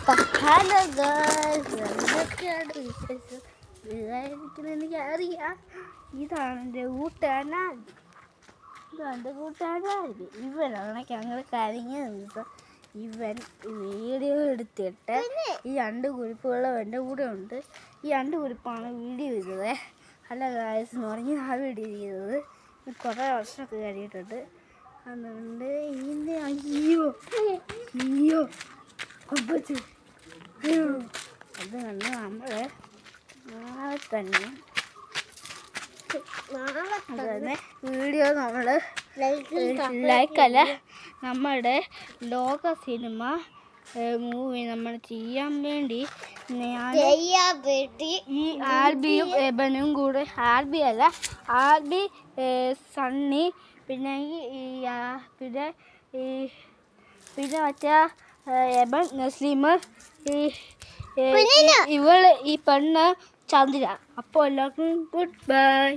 Hello girls, എന്തൊക്കെയാണ് വിശേഷം? ഇതായിരിക്കും എനിക്കറിയാം. ഇതാണ് എൻ്റെ കൂട്ടുകാരൻ. ഇവനാണ് ഞങ്ങൾ കരഞ്ഞ ദിവസം ഇവൻ വീഡിയോ എടുത്തിട്ട് ഈ 2 കുരിപ്പുകളും എൻ്റെ കൂടെ ഉണ്ട്. ഈ 2 കുരിപ്പാണ് വീഡിയോ ചെയ്തത്. അല്ല ഗായ്സ് എന്ന് പറഞ്ഞ് ആ വീഡിയോ ചെയ്തത് കുറേ വർഷമൊക്കെ കഴിഞ്ഞിട്ടുണ്ട്. അതുകൊണ്ട് ഇതിൻ്റെ അയ്യോ അപ്പച്ചു അത് കണ്ട് നമ്മൾ നാളെ തന്നെ വീഡിയോ നമ്മൾ ലൈക്കല്ല നമ്മുടെ ലോക സിനിമ മൂവി നമ്മൾ ചെയ്യാൻ വേണ്ടി ഈ ആൽബിയും എബനും കൂടെ, ആൽബി അല്ല ആൽബി, സണ്ണി, പിന്നെ മറ്റേ എബൻ, നസ്ലീം, ഇവള് ഈ പെണ്ണ് ചന്ദ്ര. അപ്പോൾ എല്ലാവർക്കും ഗുഡ് ബൈ.